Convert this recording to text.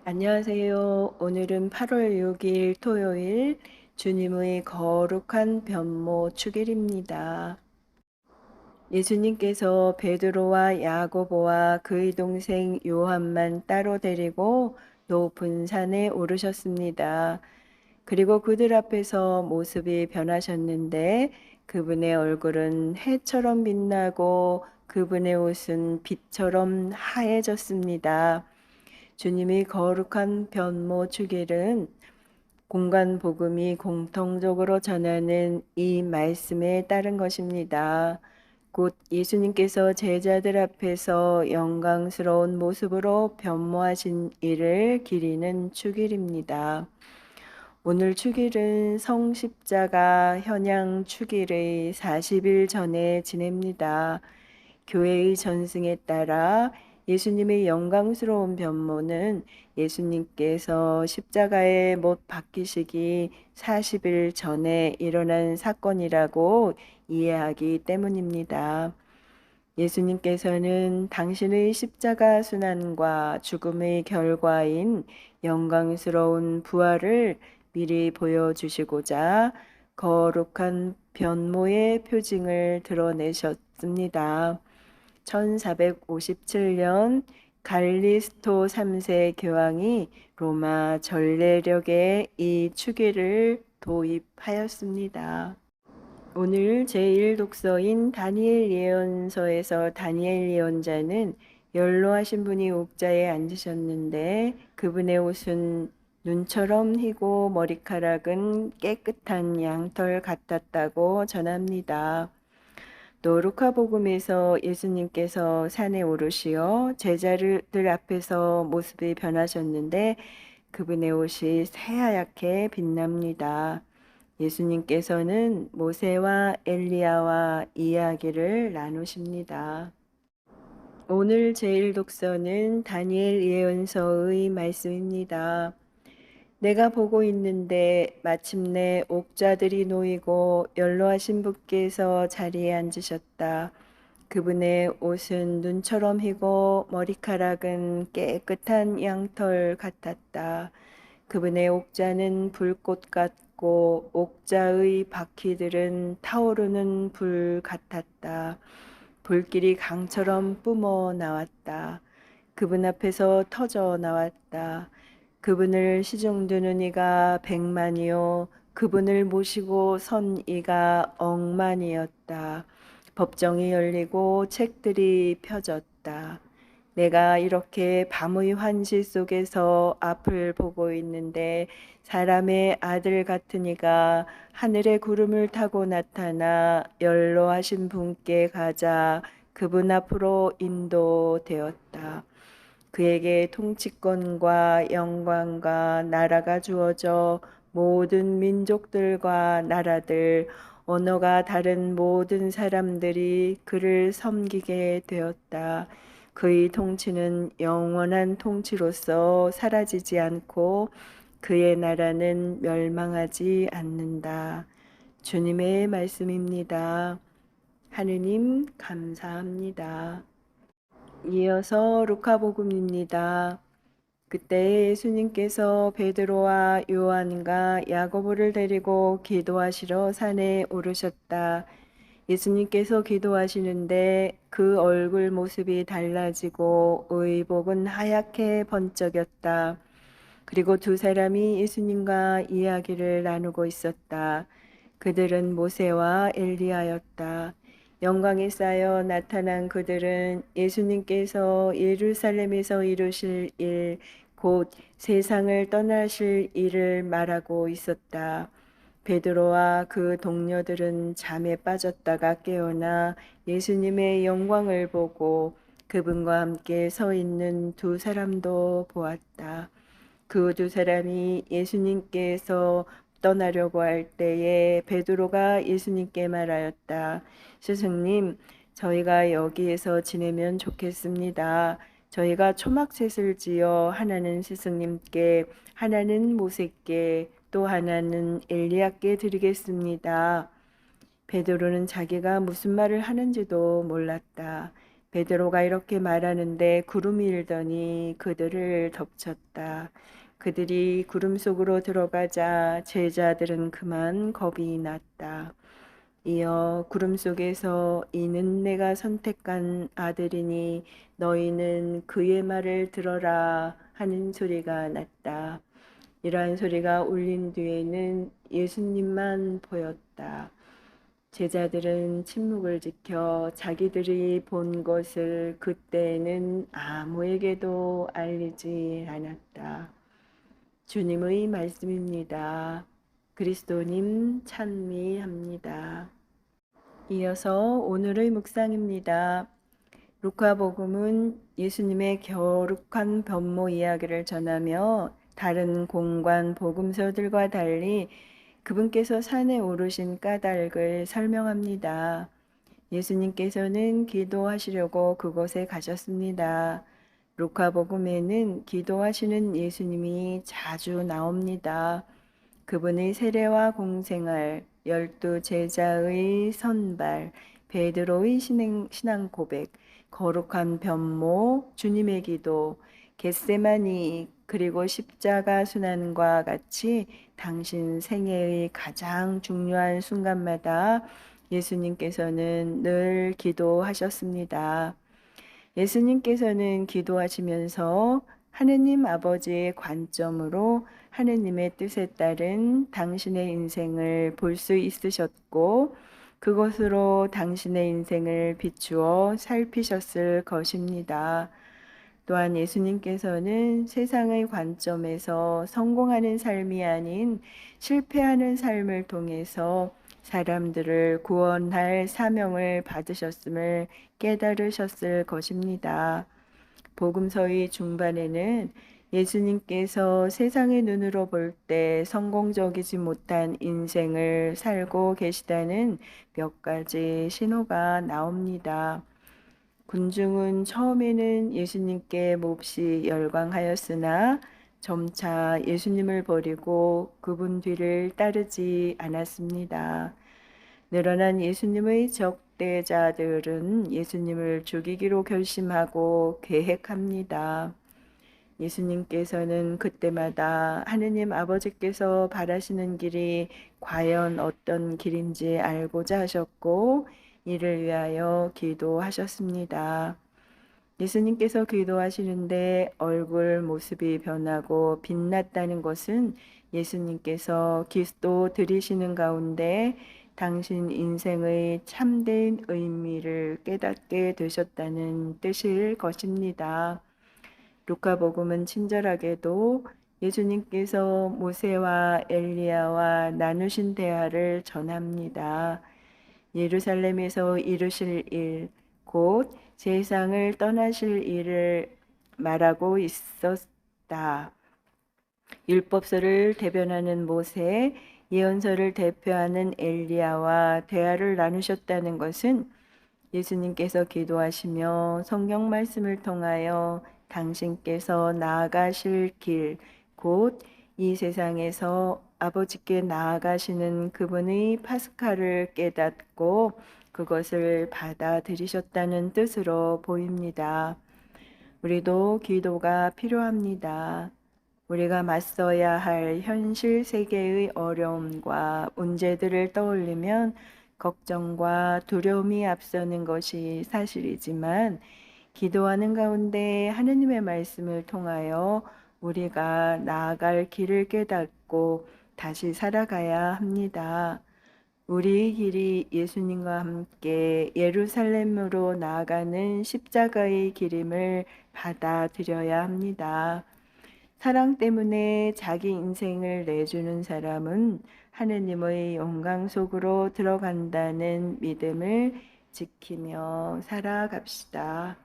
안녕하세요. 오늘은 8월 6일 토요일 주님의 거룩한 변모 축일입니다. 예수님께서 베드로와 야고보와 그의 동생 요한만 따로 데리고 높은 산에 오르셨습니다. 그리고 그들 앞에서 모습이 변하셨는데 그분의 얼굴은 해처럼 빛나고 그분의 옷은 빛처럼 하얘졌습니다. 주님이 거룩한 변모 축일은 공간 복음이 공통적으로 전하는 이 말씀에 따른 것입니다. 곧 예수님께서 제자들 앞에서 영광스러운 모습으로 변모하신 이를 기리는 축일입니다. 오늘 축일은 성십자가 현양 축일의 40일 전에 지냅니다. 교회의 전승에 따라 예수님의 영광스러운 변모는 예수님께서 십자가에 못 박히시기 40일 전에 일어난 사건이라고 이해하기 때문입니다. 예수님께서는 당신의 십자가 순환과 죽음의 결과인 영광스러운 부활을 미리 보여주시고자 거룩한 변모의 표징을 드러내셨습니다. 1457년 갈리스토 3세 교황이 로마 전례력에 이 추기를 도입하였습니다. 오늘 제1독서인 다니엘 예언서에서 다니엘 예언자는 연로하신 분이 옥자에 앉으셨는데 그분의 옷은 눈처럼 희고 머리카락은 깨끗한 양털 같았다고 전합니다. 또 루카복음에서 예수님께서 산에 오르시어 제자들 앞에서 모습이 변하셨는데 그분의 옷이 새하얗게 빛납니다. 예수님께서는 모세와 엘리야와 이야기를 나누십니다. 오늘 제1독서는 다니엘 예언서의 말씀입니다. 내가 보고 있는데 마침내 옥자들이 놓이고 연로하신 분께서 자리에 앉으셨다. 그분의 옷은 눈처럼 희고 머리카락은 깨끗한 양털 같았다. 그분의 옥자는 불꽃 같고 옥자의 바퀴들은 타오르는 불 같았다. 불길이 강처럼 뿜어 나왔다. 그분 앞에서 터져 나왔다. 그분을 시중드는 이가 100만이요 그분을 모시고 선 이가 억만이었다. 법정이 열리고 책들이 펴졌다. 내가 이렇게 밤의 환시 속에서 앞을 보고 있는데 사람의 아들 같은 이가 하늘의 구름을 타고 나타나 연로하신 분께 가자 그분 앞으로 인도되었다. 그에게 통치권과 영광과 나라가 주어져 모든 민족들과 나라들, 언어가 다른 모든 사람들이 그를 섬기게 되었다. 그의 통치는 영원한 통치로서 사라지지 않고 그의 나라는 멸망하지 않는다. 주님의 말씀입니다. 하느님 감사합니다. 이어서 루카복음입니다. 그때 예수님께서 베드로와 요한과 야고보를 데리고 기도하시러 산에 오르셨다. 예수님께서 기도하시는데 그 얼굴 모습이 달라지고 의복은 하얗게 번쩍였다. 그리고 두 사람이 예수님과 이야기를 나누고 있었다. 그들은 모세와 엘리야였다. 영광에 쌓여 나타난 그들은 예수님께서 예루살렘에서 이루실 일, 곧 세상을 떠나실 일을 말하고 있었다. 베드로와 그 동료들은 잠에 빠졌다가 깨어나 예수님의 영광을 보고 그분과 함께 서 있는 두 사람도 보았다. 그 두 사람이 예수님께서 떠나려고 할 때에 베드로가 예수님께 말하였다. 스승님, 저희가 여기에서 지내면 좋겠습니다. 저희가 초막셋을 지어 하나는 스승님께, 하나는 모세께, 또 하나는 엘리야께 드리겠습니다. 베드로는 자기가 무슨 말을 하는지도 몰랐다. 베드로가 이렇게 말하는데 구름이 일더니 그들을 덮쳤다. 그들이 구름 속으로 들어가자 제자들은 그만 겁이 났다. 이어 구름 속에서 이는 내가 선택한 아들이니 너희는 그의 말을 들어라 하는 소리가 났다. 이러한 소리가 울린 뒤에는 예수님만 보였다. 제자들은 침묵을 지켜 자기들이 본 것을 그때는 아무에게도 알리지 않았다. 주님의 말씀입니다. 그리스도님 찬미합니다. 이어서 오늘의 묵상입니다. 루카복음은 예수님의 거룩한 변모 이야기를 전하며 다른 공관 복음서들과 달리 그분께서 산에 오르신 까닭을 설명합니다. 예수님께서는 기도하시려고 그곳에 가셨습니다. 루카복음에는 기도하시는 예수님이 자주 나옵니다. 그분의 세례와 공생활, 12제자의 선발, 베드로의 신앙 고백, 거룩한 변모, 주님의 기도, 겟세마니, 그리고 십자가 순환과 같이 당신 생애의 가장 중요한 순간마다 예수님께서는 늘 기도하셨습니다. 예수님께서는 기도하시면서 하느님 아버지의 관점으로 하느님의 뜻에 따른 당신의 인생을 볼 수 있으셨고 그것으로 당신의 인생을 비추어 살피셨을 것입니다. 또한 예수님께서는 세상의 관점에서 성공하는 삶이 아닌 실패하는 삶을 통해서 사람들을 구원할 사명을 받으셨음을 깨달으셨을 것입니다. 복음서의 중반에는 예수님께서 세상의 눈으로 볼 때 성공적이지 못한 인생을 살고 계시다는 몇 가지 신호가 나옵니다. 군중은 처음에는 예수님께 몹시 열광하였으나 점차 예수님을 버리고 그분 뒤를 따르지 않았습니다. 늘어난 예수님의 적대자들은 예수님을 죽이기로 결심하고 계획합니다. 예수님께서는 그때마다 하느님 아버지께서 바라시는 길이 과연 어떤 길인지 알고자 하셨고 이를 위하여 기도하셨습니다. 예수님께서 기도하시는데 얼굴 모습이 변하고 빛났다는 것은 예수님께서 기도 드리시는 가운데 당신 인생의 참된 의미를 깨닫게 되셨다는 뜻일 것입니다. 루카복음은 친절하게도 예수님께서 모세와 엘리야와 나누신 대화를 전합니다. 예루살렘에서 이루실 일, 곧 세상을 떠나실 일을 말하고 있었다. 율법서를 대변하는 모세, 예언서를 대표하는 엘리야와 대화를 나누셨다는 것은 예수님께서 기도하시며 성경 말씀을 통하여 당신께서 나아가실 길, 곧 이 세상에서 아버지께 나아가시는 그분의 파스카를 깨닫고 그것을 받아들이셨다는 뜻으로 보입니다. 우리도 기도가 필요합니다. 우리가 맞서야 할 현실 세계의 어려움과 문제들을 떠올리면 걱정과 두려움이 앞서는 것이 사실이지만 기도하는 가운데 하느님의 말씀을 통하여 우리가 나아갈 길을 깨닫고 다시 살아가야 합니다. 우리의 길이 예수님과 함께 예루살렘으로 나아가는 십자가의 길임을 받아들여야 합니다. 사랑 때문에 자기 인생을 내주는 사람은 하느님의 영광 속으로 들어간다는 믿음을 지키며 살아갑시다.